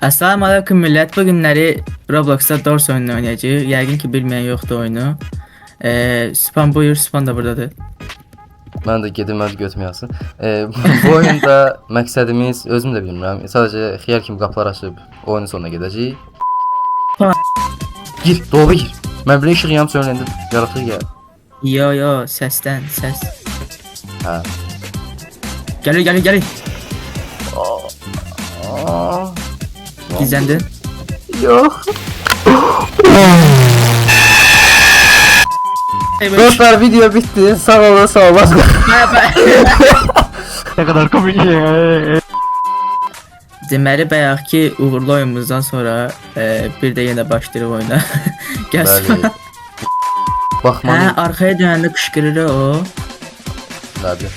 Assalamu alaikum millət. Bu günləri Robloxda Doors oyununu oynayacağıq. Yəqin ki bilməyən yoxdur oyunu. Spam buyur, Spam da buradadır. Mən də gedim məndə götürməyəsin. Bu oyunda məqsədimiz özüm də bilmirəm. Sadəcə xiyar kimi qapılar açıb oyunun sonuna gedəcəyik. Gir, dolaba gir. Mən belə işıq yanıb söyləyəndə yaratıq gəl. Yo, səsdən, səs. Hə. Gəlir. Gizləndin? Yox. Dostlar video bitti. Sağ olun, sağ olun. Ne kadar komik ya. Deməli bayaq ki uğurlu oyunumuzdan sonra bir də yenə başlayırıq oyuna. Gəl. Baxmanı. Arxaya dönəndə qışqırır o. Nədir?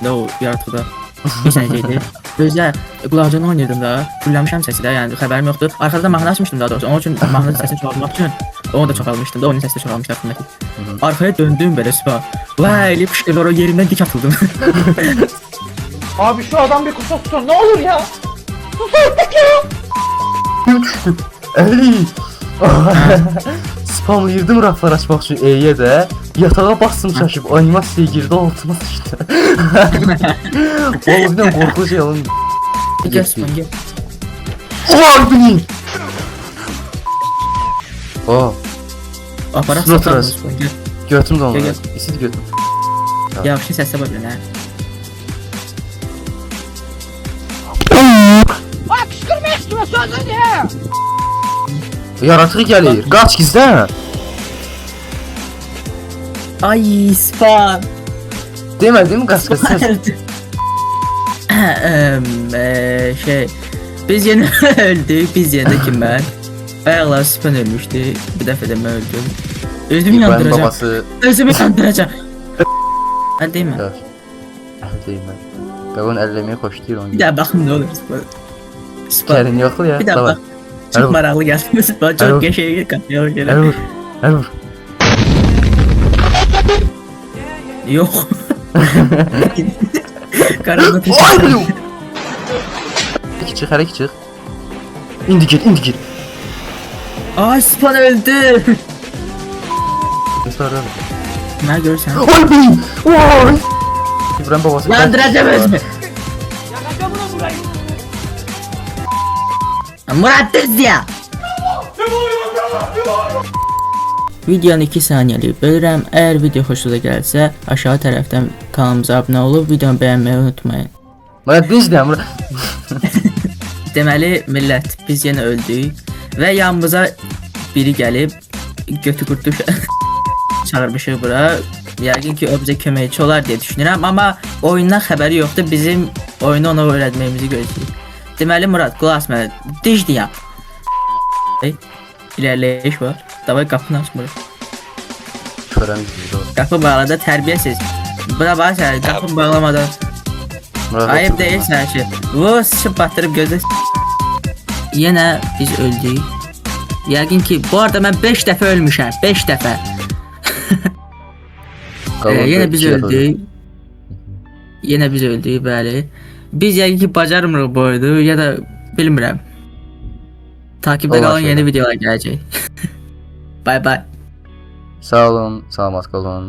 Nə o yaratıqda? Bir sənəcəkdir. Özlə qulaqcanı oynayırdım da. Fulləmişəm səsi də, yəni xəbərim yoxdur. Arxada mahnı açmışdım daha doğrusu. Onun üçün mahnı səsini çoxaltmaq üçün onu da çoxalmışdım da, onun səsini çoxalmışdım axırındakı. Arxaya döndüm belə süpa. Vay, elə qışqırır, o yerimdən dik atıldım. Abi şu adam bir kusa tutun ne olur ya. Sus artık ya. Ey! Spamlayırdım raflar açmaq üçün E'yə də. Yatağa bastım çaşıb, animasiyaya girdi, altıma sıçdı. Oğlum qorxucu yalan. Gəl Spam, gəl. Oy beni! O, Aparaq Sıra satalım sırası. Spam, gəl. götüm də onu. Gel. İstedi götüm. Yaxşı səsə bax belə. Bak kışkırma ekstra sözün ya. Yaratığı gəlir. Qaç gizlən. Ay Spam. Demədim qaç. Biz yenə öldük, biz yenə də ki mən. Bayaqlar Spam ölmüşdü, bir dəfə də mən öldüm. Özümü İbrahim yandıracağım. babası. Özümü yandıracağım. Hadi deyim mən. Deyim mən. Qavun əlləməyi xoşlayır onu. Bir daha baxın nə olur Spam. Spam. Gəlin yoxlu ya. Bir daha bax. Çok maraqlı gəlsin Spam, çok qəşəng qapıya gəlir. Əl vur. Əl vur. Yox. Qaranlıq Ay! Çıx, hələ çıx. İndi gir. Ay Spam öldü. Sonra. Mən görürsən. Oy benim. Oy. İbrahim babası. Yandıracağım özümü. Yakacağım bunu burayı. Murat düz ya. Videonu 2 saniyəlik bölürəm. Əgər video xoşunuza gəlsə, aşağı tərəfdən kanalımıza abunə olub videonu bəyənməyi unutmayın. Murat düz deyəm. Deməli millət, biz yenə öldük və yanımıza biri gəlib götü qurdu çağırmışıq bura. Yəqin ki o bizə köməkçi olar deyə düşünürəm, amma oyundan xəbəri yoxdur. Bizim oyunu ona öyrətməyimizi gözləyir. Deməli Murat, qulaq as mənə. Düzdür ya. İlərləyiş var. Davay qapını açmırıq. Körəm gidiyor. Qapı bağladı, tərbiyəsiz. Buna bax sən, qapını bağlamadan. Ayıb deyil sən ki. Bu sıçıb batırıb gözlə. Yenə biz öldük. Yəqin ki, bu arada mən 5 dəfə ölmüşəm. 5 dəfə. Yenə biz öldük. Yenə biz öldük, bəli. Biz yəqin ki, bacarmırıq bu oyunu, ya da bilmirəm. Takipdə qalan yeni videolar gələcək. Bye bye. Sağ olun, salamat qalın.